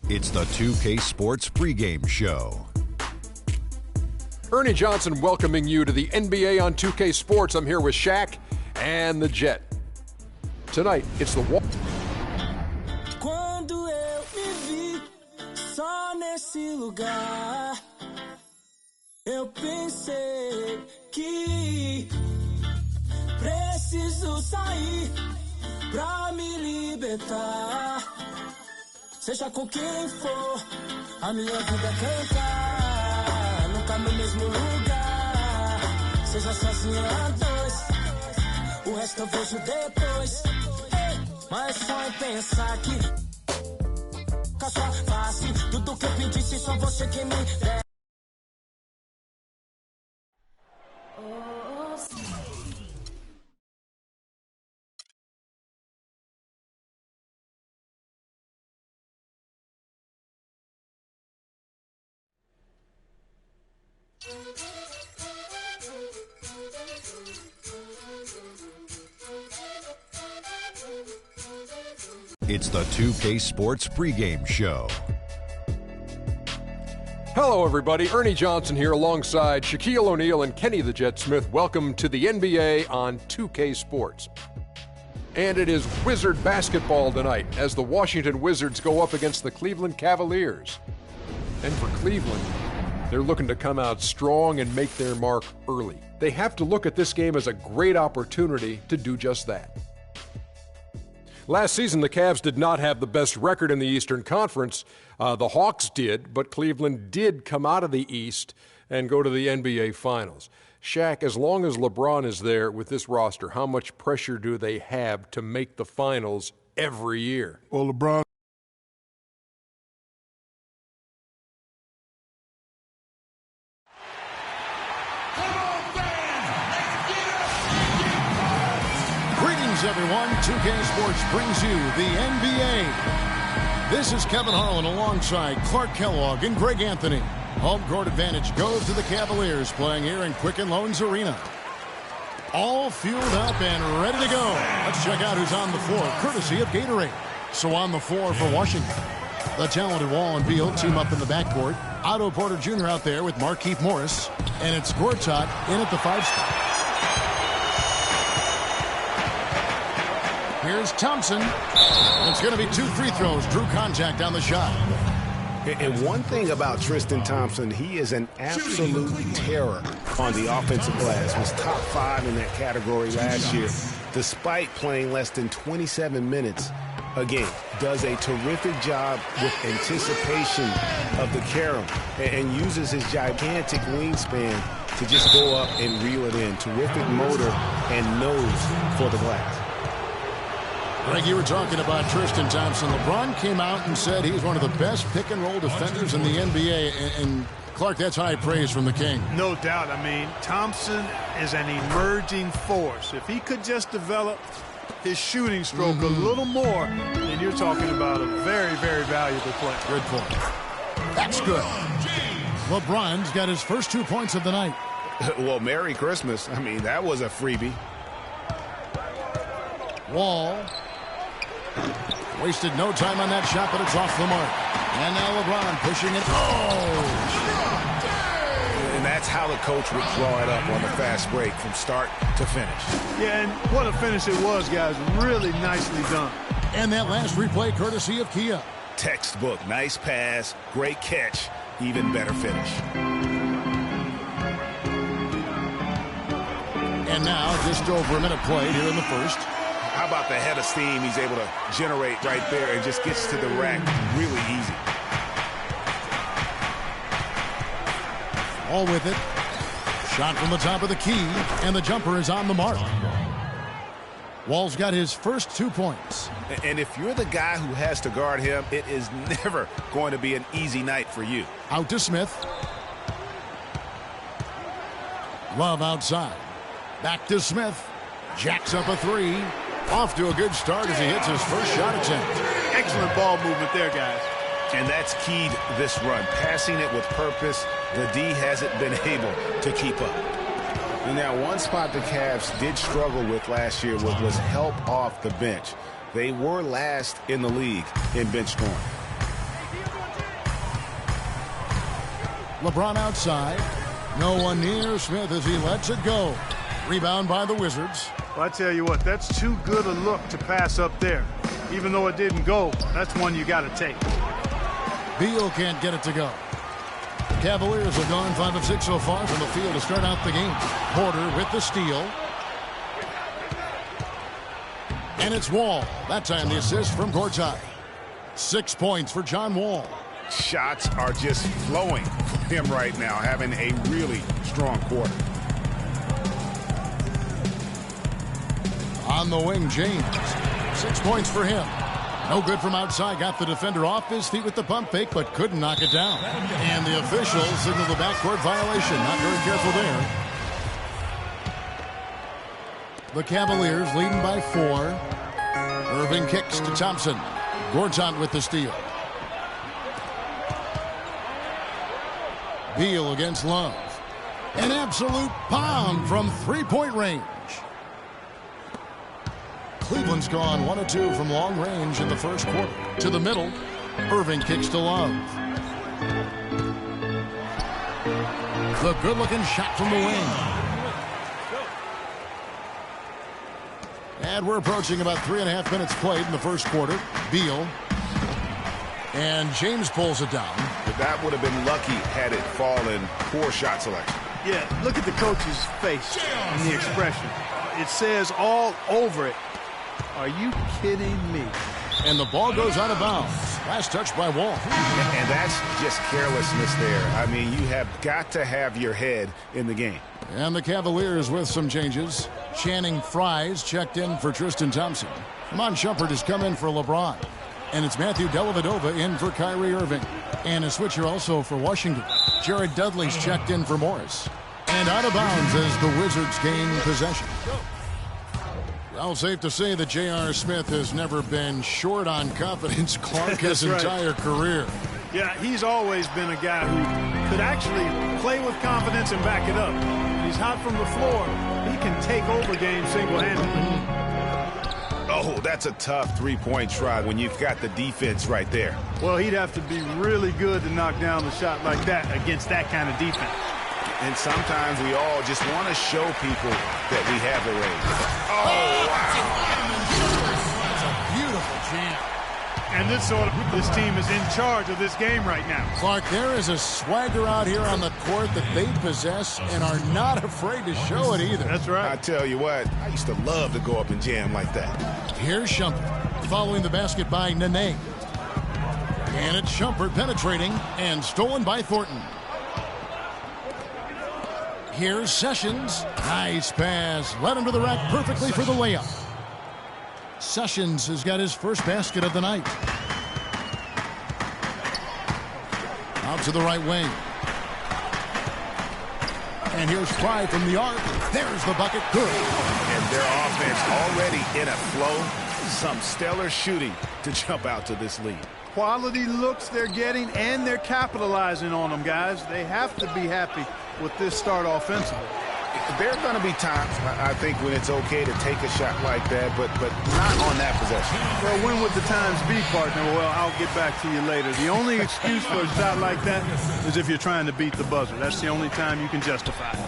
It's the 2K Sports pregame show. Ernie Johnson welcoming you to the NBA on 2K Sports. I'm here with Shaq and the Jet. Tonight, it's the wall. Quando eu me vi só nesse lugar, eu pensei que preciso sair pra me libertar. Seja com quem for, a minha vida cantar, nunca no mesmo lugar. Seja sozinha a dois, o resto eu vejo depois. Mas só em pensar que com a sua face, tudo que eu pedisse, só você que me der. It's the 2K Sports pregame show. Hello, everybody. Ernie Johnson here alongside Shaquille O'Neal and Kenny the Jet Smith. Welcome to the NBA on 2K Sports. And it is Wizard basketball tonight as the Washington Wizards go up against the Cleveland Cavaliers. And for Cleveland, they're looking to come out strong and make their mark early. They have to look at this game as a great opportunity to do just that. Last season, the Cavs did not have the best record in the Eastern Conference. The Hawks did, but Cleveland did come out of the East and go to the NBA Finals. Shaq, as long as LeBron is there with this roster, how much pressure do they have to make the Finals every year? Well, LeBron. Everyone, 2K Sports brings you the NBA. This is Kevin Harlan alongside Clark Kellogg and Greg Anthony. Home court advantage goes to the Cavaliers playing here in Quicken Loans Arena. All fueled up and ready to go. Let's check out who's on the floor, courtesy of Gatorade. So on the floor for Washington, the talented Wall and Beal team up in the backcourt. Otto Porter Jr. out there with Markieff Morris. And it's Gortat in at the 5 spot. Here's Thompson. It's going to be 2 free throws. Drew contact on the shot. And one thing about Tristan Thompson, he is an absolute terror on the offensive glass. Was top 5 in that category last year, despite playing less than 27 minutes a game. Does a terrific job with anticipation of the carom and uses his gigantic wingspan to just go up and reel it in. Terrific motor and nose for the glass. Greg, you were talking about Tristan Thompson. LeBron came out and said he's one of the best pick-and-roll defenders in the NBA. And Clark, that's high praise from the King. No doubt. I mean, Thompson is an emerging force. If he could just develop his shooting stroke a little more, then you're talking about a very, very valuable player. Good point. That's good. LeBron's got his first 2 points of the night. Well, Merry Christmas. I mean, that was a freebie. Wall. Wasted no time on that shot, but it's off the mark. And now LeBron pushing it. Oh! And that's how the coach would draw it up on the fast break from start to finish. Yeah, and what a finish it was, guys. Really nicely done. And that last replay courtesy of Kia. Textbook. Nice pass. Great catch. Even better finish. And now just over a minute played here in the first. How about the head of steam he's able to generate right there and just gets to the rack really easy. All with it. Shot from the top of the key, and the jumper is on the mark. Wall's got his first 2 points. And if you're the guy who has to guard him, it is never going to be an easy night for you. Out to Smith. Love outside. Back to Smith. Jacks up a 3. Off to a good start as he hits his first shot attempt. Excellent ball movement there, guys. And that's keyed this run. Passing it with purpose. The D hasn't been able to keep up. And now one spot the Cavs did struggle with last year was help off the bench. They were last in the league in bench scoring. LeBron outside. No one near Smith as he lets it go. Rebound by the Wizards. Well, I tell you what, that's too good a look to pass up there. Even though it didn't go, that's one you got to take. Beal can't get it to go. Cavaliers have gone 5 of 6 so far from the field to start out the game. Porter with the steal. And it's Wall. That time the assist from courtside. 6 points for John Wall. Shots are just flowing from him right now, having a really strong quarter. On the wing, James. 6 points for him. No good from outside. Got the defender off his feet with the pump fake, but couldn't knock it down. And the officials signal the backcourt violation. Not very careful there. The Cavaliers leading by 4. Irving kicks to Thompson. Gortat with the steal. Beal against Love. An absolute pound from three-point range. Cleveland's gone 1 of 2 from long range in the first quarter. To the middle, Irving kicks to Love. The good-looking shot from the wing. And we're approaching about 3.5 minutes played in the first quarter. Beal. And James pulls it down. But that would have been lucky had it fallen. Poor shot selection. Yeah, look at the coach's face and the expression. It says all over it. Are you kidding me? And the ball goes out of bounds. Last touch by Wall. And that's just carelessness there. I mean, you have got to have your head in the game. And the Cavaliers with some changes. Channing Frye's checked in for Tristan Thompson. Iman Shumpert has come in for LeBron. And it's Matthew Dellavedova in for Kyrie Irving. And a switcher also for Washington. Jared Dudley's checked in for Morris. And out of bounds as the Wizards gain possession. Well, safe to say that J.R. Smith has never been short on confidence, Clark, his entire career. Yeah, he's always been a guy who could actually play with confidence and back it up. He's hot from the floor. He can take over games single-handedly. Oh, that's a tough three-point try when you've got the defense right there. Well, he'd have to be really good to knock down a shot like that against that kind of defense. And sometimes we all just want to show people that we have the range. Oh, wow. That's a beautiful jam. And this team is in charge of this game right now. Clark, there is a swagger out here on the court that they possess and are not afraid to show it either. That's right. I tell you what, I used to love to go up and jam like that. Here's Shumpert following the basket by Nene. And it's Shumpert penetrating and stolen by Thornton. Here's Sessions. Nice pass. Led him to the rack perfectly for the layup. Sessions has got his first basket of the night. Out to the right wing. And here's Fry from the arc. There's the bucket. Good. And their offense already in a flow. Some stellar shooting to jump out to this lead. Quality looks they're getting, and they're capitalizing on them, guys. They have to be happy with this start offensively. There are going to be times, I think, when it's okay to take a shot like that, but not on that possession. Well, when would the times be, partner? Well, I'll get back to you later. The only excuse for a shot like that is if you're trying to beat the buzzer. That's the only time you can justify it.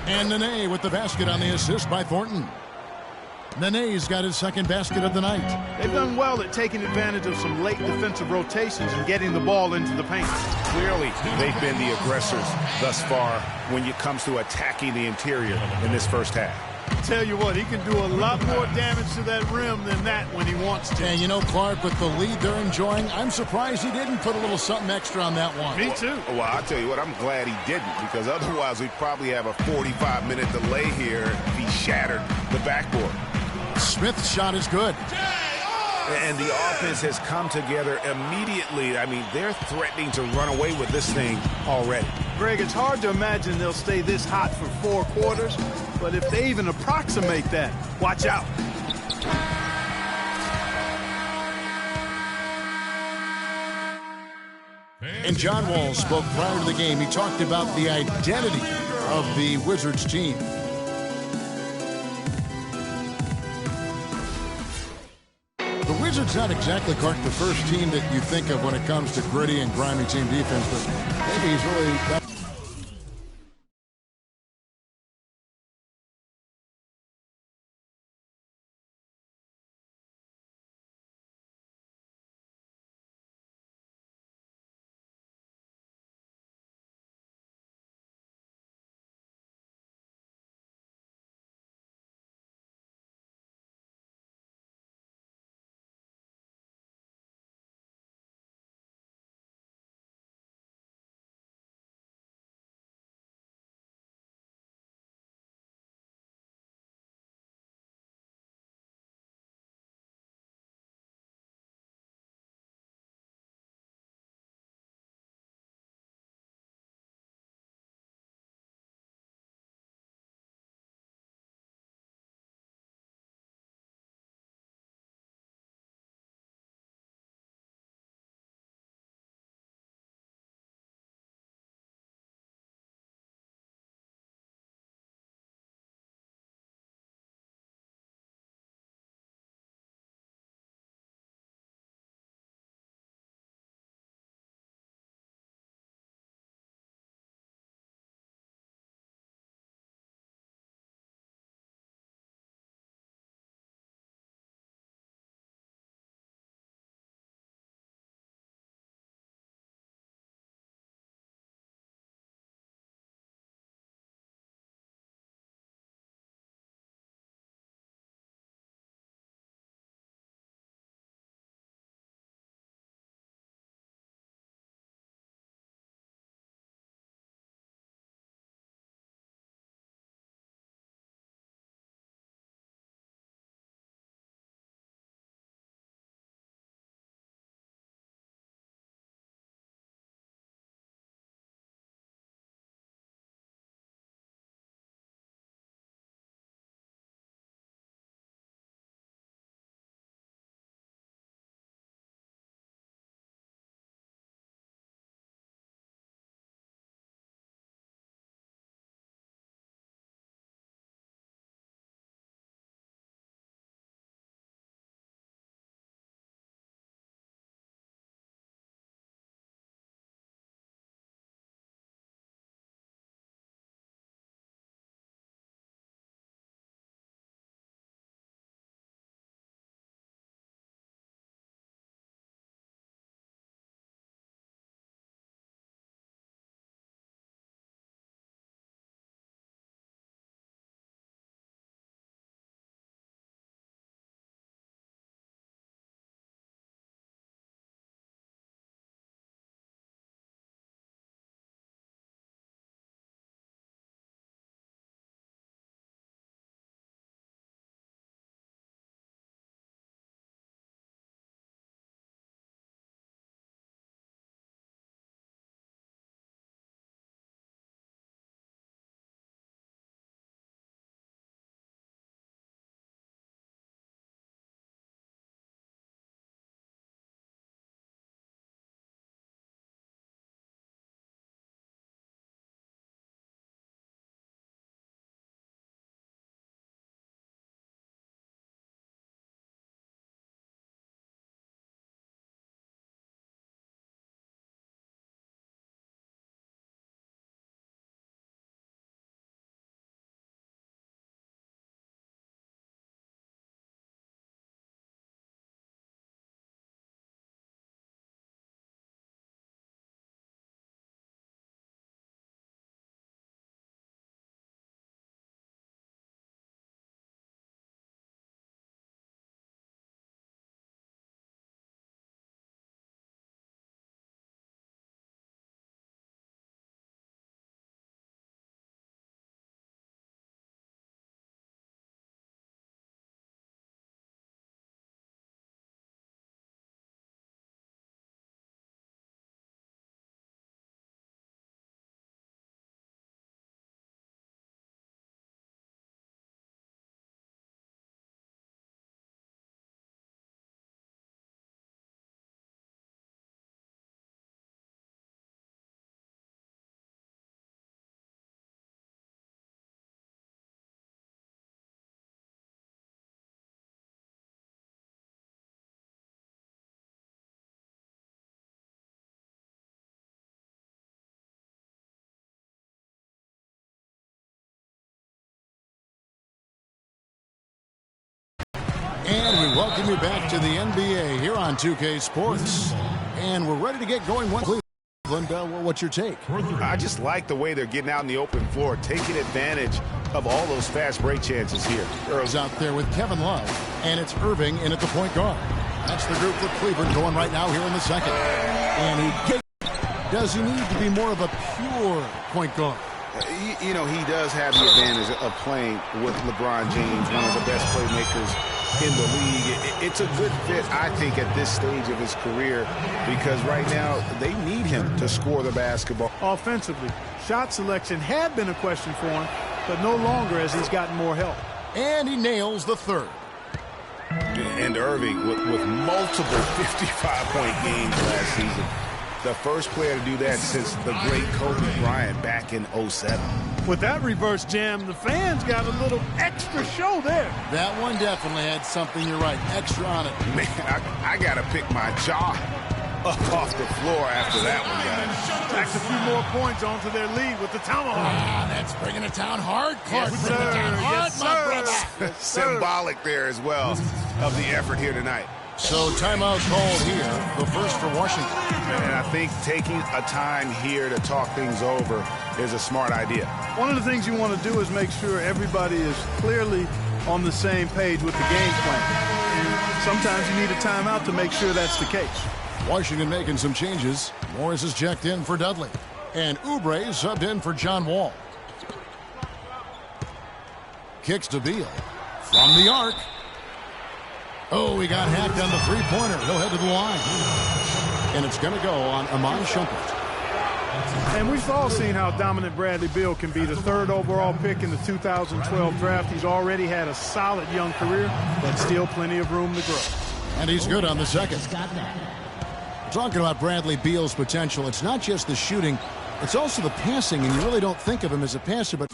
And Nene with the basket on the assist by Thornton. Nene's got his second basket of the night. They've done well at taking advantage of some late defensive rotations and getting the ball into the paint. Clearly, they've been the aggressors thus far when it comes to attacking the interior in this first half. Tell you what, he can do a lot more damage to that rim than that when he wants to. And you know, Clark, with the lead they're enjoying, I'm surprised he didn't put a little something extra on that one. Me too. Well, I'll tell you what, I'm glad he didn't, because otherwise we'd probably have a 45-minute delay here if he shattered the backboard. Smith's shot is good. And the offense has come together immediately. I mean, they're threatening to run away with this thing already. Greg, it's hard to imagine they'll stay this hot for 4 quarters, but if they even approximate that, watch out. And John Wall spoke prior to the game. He talked about the identity of the Wizards team. Wizards not exactly, Clark, the first team that you think of when it comes to gritty and grimy team defense, but maybe he's really And we welcome you back to the NBA here on 2K Sports. And we're ready to get going. Cleveland, what's your take? I just like the way they're getting out in the open floor, taking advantage of all those fast break chances here. Earl's out there with Kevin Love, and it's Irving in at the point guard. That's the group for Cleveland going right now here in the second. And does he need to be more of a pure point guard? You know, he does have the advantage of playing with LeBron James, one of the best playmakers in the league. It's a good fit, I think, at this stage of his career, because right now they need him to score the basketball. Offensively, shot selection had been a question for him, but no longer as he's gotten more help. And he nails the third. And Irving with multiple 55-point games last season. The first player to do that since the great Kobe Bryant back in 07. With that reverse jam, the fans got a little extra show there. That one definitely had something, you're right, extra on it. Man, I got to pick my jaw up off the floor after that one, guys. Tacks a few more points onto their lead with the tomahawk. That's bringing it down hard, Clark. Yes, sir. Yes, sir. Symbolic there as well of the effort here tonight. So timeout called here, the first for Washington. And I think taking a time here to talk things over is a smart idea. One of the things you want to do is make sure everybody is clearly on the same page with the game plan. And sometimes you need a timeout to make sure that's the case. Washington making some changes. Morris is checked in for Dudley. And Oubre subbed in for John Wall. Kicks to Beal. From the arc. Oh, he got hacked on the three-pointer. He'll head to the line. And it's going to go on Iman Shumpert. And we've all seen how dominant Bradley Beal can be. The third overall pick in the 2012 draft. He's already had a solid young career, but still plenty of room to grow. And he's good on the second. Talking about Bradley Beal's potential, it's not just the shooting, it's also the passing, and you really don't think of him as a passer, but